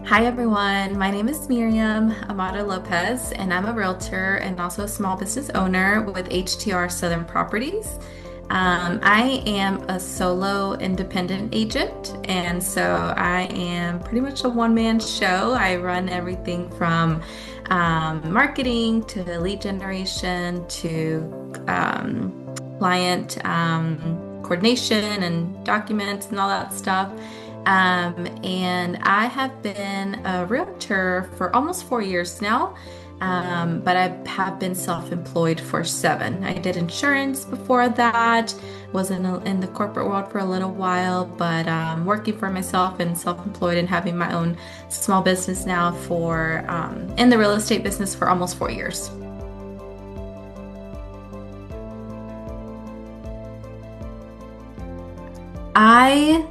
Hi everyone, my name is Miriam Amado-Lopez and I'm a realtor and also a small business owner with HTR Southern Properties. I am a solo independent agent, and so I am pretty much a one-man show. I run everything from marketing to lead generation to client coordination and documents and all that stuff. And I have been a realtor for almost 4 years now, but I have been self-employed for 7. I did insurance before that, was in the corporate world for a little while, but working for myself and self-employed and having my own small business now for in the real estate business for almost 4 years. I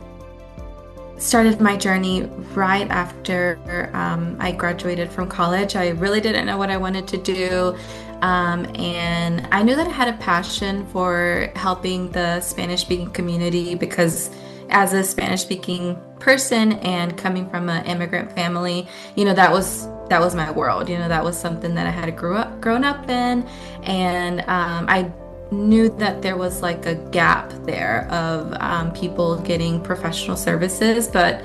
started my journey right after I graduated from college. I really didn't know what I wanted to do. And I knew that I had a passion for helping the Spanish speaking community because, as a Spanish speaking person and coming from an immigrant family, that was my world. That was something that I had grown up in, and I knew that there was like a gap there of people getting professional services, but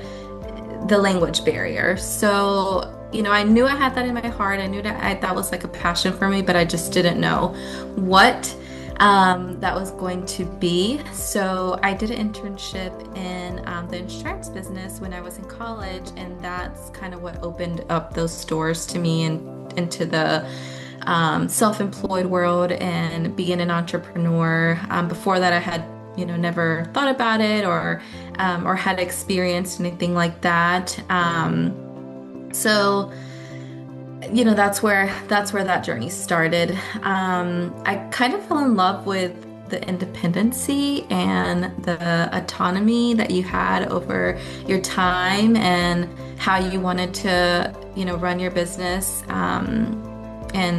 the language barrier. So, I knew I had that in my heart. I knew that that was like a passion for me, but I just didn't know what that was going to be. So I did an internship in the insurance business when I was in college, and that's kind of what opened up those doors to me and into the self-employed world and being an entrepreneur. Before that, I had never thought about it or had experienced anything like that. So that's where that journey started. I kind of fell in love with the independency and the autonomy that you had over your time and how you wanted to run your business, and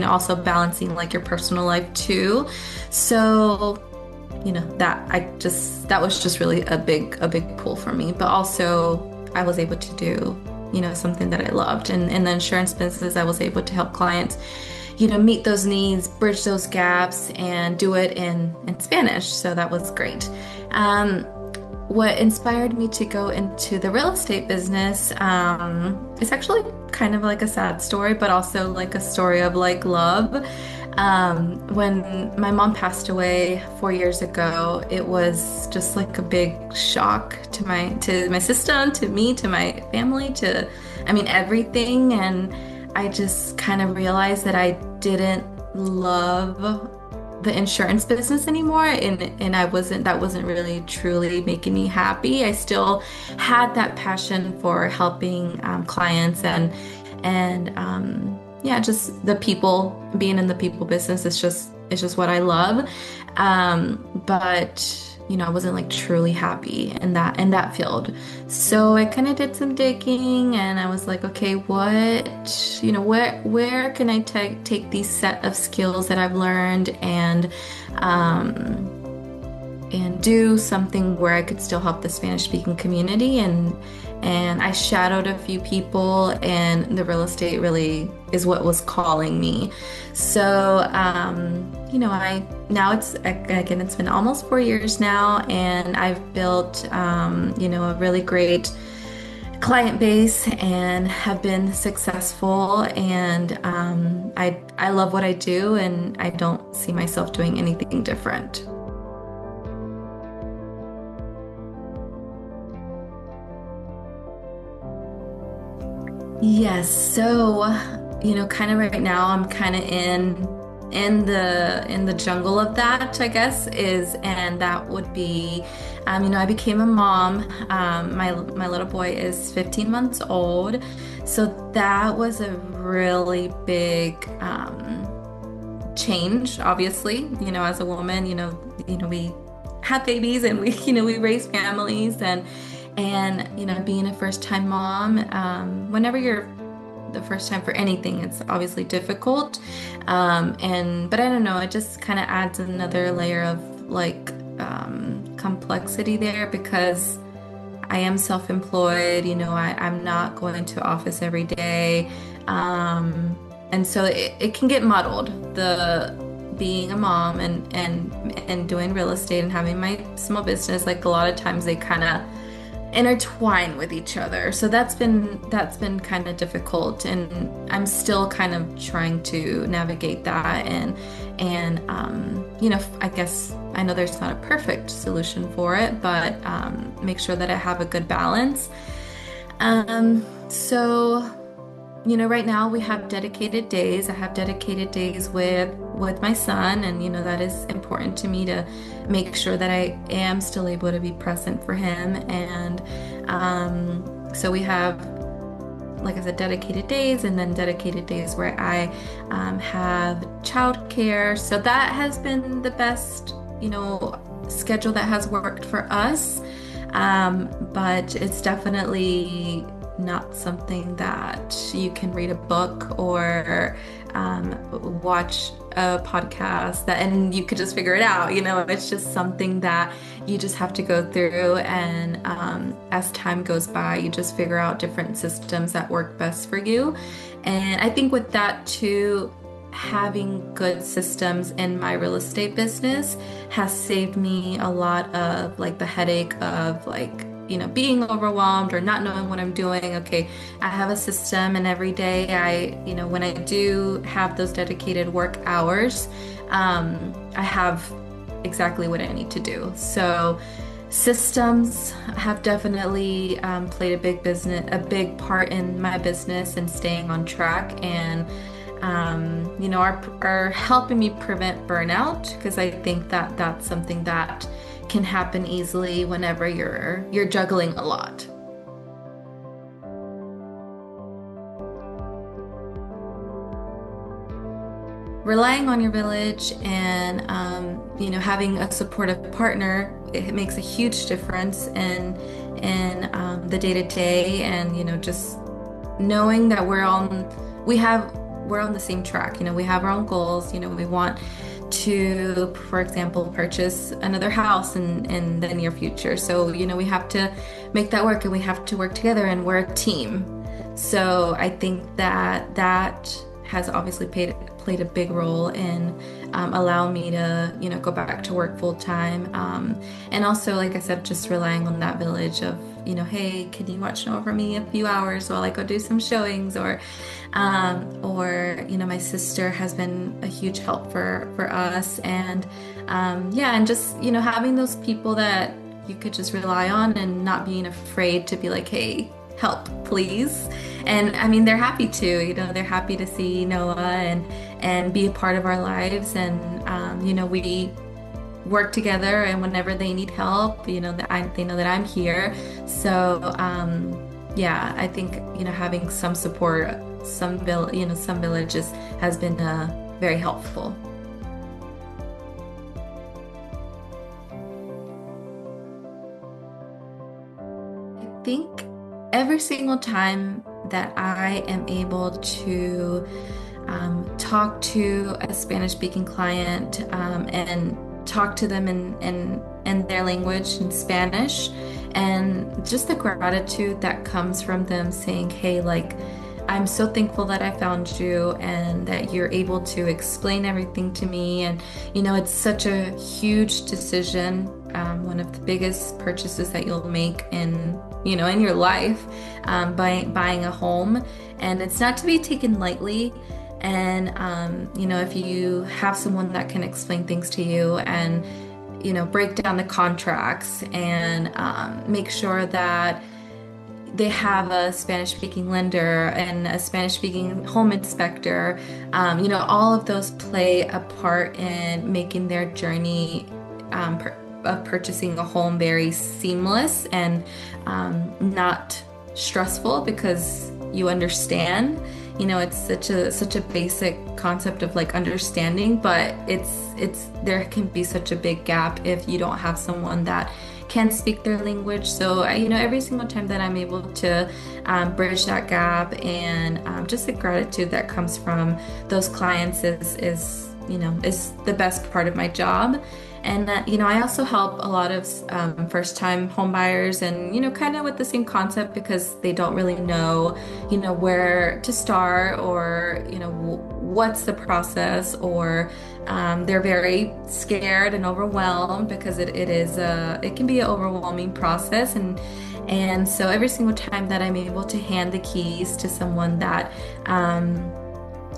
also balancing like your personal life too. So that was just really a big pull for me. But also I was able to do something that I loved. And in the insurance business, I was able to help clients meet those needs, bridge those gaps, and do it in Spanish. So that was great. What inspired me to go into the real estate business, is actually kind of like a sad story, but also like a story of like love. When my mom passed away 4 years ago, it was just like a big shock to my system, to me, to my family, I mean, everything. And I just kind of realized that I didn't love the insurance business anymore, and that wasn't really truly making me happy. I still had that passion for helping clients and yeah, just the people, being in the people business. It's just what I love. But I wasn't like truly happy in that field. So I kind of did some digging, and I was like, okay, where can I take these set of skills that I've learned and do something where I could still help the Spanish speaking community. And I shadowed a few people, and the real estate really is what was calling me. So, I now it's been almost 4 years now, and I've built, a really great client base and have been successful. And I love what I do, and I don't see myself doing anything different. Yes, so kind of right now I'm kind of in the jungle of that, I guess, and that would be, I became a mom. My little boy is 15 months old, so that was a really big change, obviously. As a woman, we have babies, and we we raise families, and being a first-time mom, whenever you're the first time for anything, it's obviously difficult. But I don't know, it just kind of adds another layer of like complexity there, because I am self-employed, I'm not going to office every day. And so it can get muddled, the being a mom and doing real estate and having my small business. Like a lot of times they kind of intertwine with each other. So that's been kind of difficult, and I'm still kind of trying to navigate that and I guess I know there's not a perfect solution for it, but make sure that I have a good balance. So right now we have dedicated days. I have dedicated days with my son, and that is important to me to make sure that I am still able to be present for him. And so we have, like I said, dedicated days, and then dedicated days where I have childcare. So that has been the best, schedule that has worked for us. But it's definitely not something that you can read a book or watch a podcast and you could just figure it out. It's just something that you just have to go through, and as time goes by, you just figure out different systems that work best for you. And I think with that too, having good systems in my real estate business has saved me a lot of like the headache of like being overwhelmed or not knowing what I'm doing. Okay, I have a system, and every day when I do have those dedicated work hours, I have exactly what I need to do. So systems have definitely played a big part in my business and staying on track, and are helping me prevent burnout, because I think that that's something that can happen easily whenever you're juggling a lot. Relying on your village and having a supportive partner, it makes a huge difference in the day-to-day, and just knowing that we're on the same track. We have our own goals. We want to, for example, purchase another house in the near future. So, we have to make that work, and we have to work together, and we're a team. So I think that has obviously played a big role in allowing me to, go back to work full time. And also, like I said, just relying on that village of, hey, can you watch over me a few hours while I go do some showings? Or my sister has been a huge help for us. And and just, having those people that you could just rely on and not being afraid to be like, hey, help, please. And I mean, they're happy to, they're happy to see Noah and be a part of our lives. And, we work together, and whenever they need help, they know that I'm here. So, I think, having some support, some villages has been very helpful. I think every single time that I am able to talk to a Spanish-speaking client and talk to them in their language, in Spanish, and just the gratitude that comes from them saying, hey, like, I'm so thankful that I found you and that you're able to explain everything to me. And, it's such a huge decision, one of the biggest purchases that you'll make in your life, buying a home. And it's not to be taken lightly. And, if you have someone that can explain things to you and, break down the contracts and make sure that they have a Spanish-speaking lender and a Spanish-speaking home inspector. All of those play a part in making their journey of purchasing a home very seamless and not stressful, because you understand. It's such a basic concept of like understanding, but there can be such a big gap if you don't have someone that can speak their language. So every single time that I'm able to bridge that gap, and just the gratitude that comes from those clients is is the best part of my job. And I also help a lot of first-time home buyers, and kind of with the same concept, because they don't really know, where to start, or what's the process, or they're very scared and overwhelmed, because it can be an overwhelming process. And so every single time that I'm able to hand the keys to someone that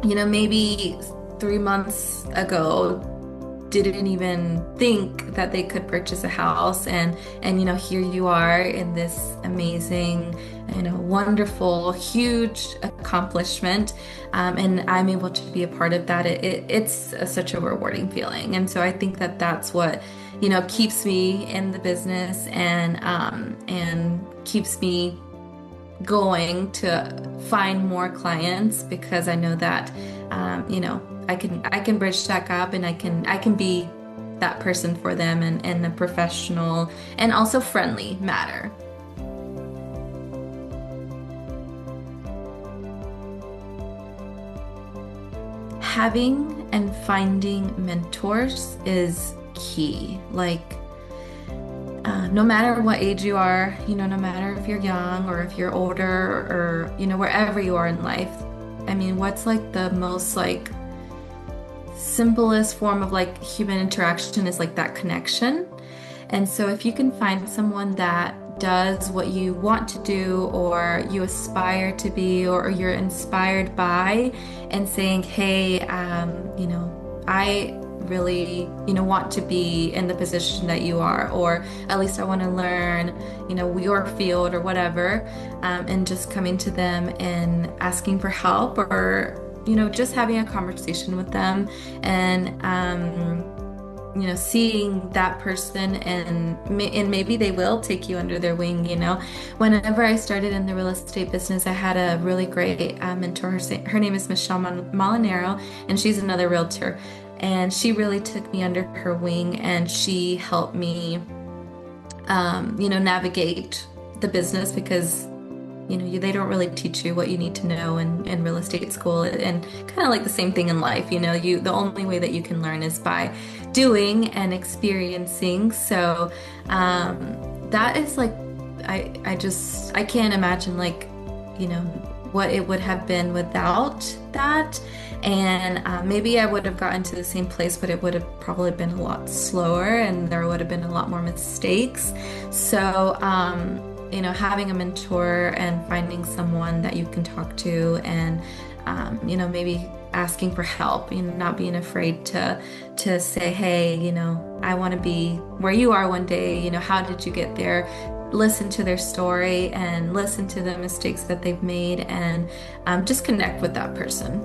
maybe 3 months ago didn't even think that they could purchase a house, and here you are in this amazing, wonderful, huge accomplishment, and I'm able to be a part of that. It's such a rewarding feeling. And so I think that that's what keeps me in the business, and keeps me going to find more clients, because I know that I can bridge that gap, and I can be that person for them, in a professional and also friendly manner. Having and finding mentors is key. Like, no matter what age you are, no matter if you're young or if you're older, or, wherever you are in life. I mean, what's like the most like simplest form of like human interaction is like that connection. And so if you can find someone that does what you want to do, or you aspire to be, or you're inspired by, and saying, hey, I really, want to be in the position that you are, or at least I want to learn, your field or whatever, and just coming to them and asking for help, or, just having a conversation with them, and, seeing that person, and maybe they will take you under their wing. Whenever I started in the real estate business, I had a really great mentor. Her name is Michelle Molinaro, and she's another realtor. And she really took me under her wing, and she helped me, navigate the business, because, they don't really teach you what you need to know in real estate school, and kind of like the same thing in life. The only way that you can learn is by doing and experiencing. So that is like, I can't imagine, like, what it would have been without that. And maybe I would have gotten to the same place, but it would have probably been a lot slower, and there would have been a lot more mistakes. So, having a mentor and finding someone that you can talk to, and, maybe asking for help, not being afraid to say, hey, I want to be where you are one day, how did you get there? Listen to their story, and listen to the mistakes that they've made, and just connect with that person.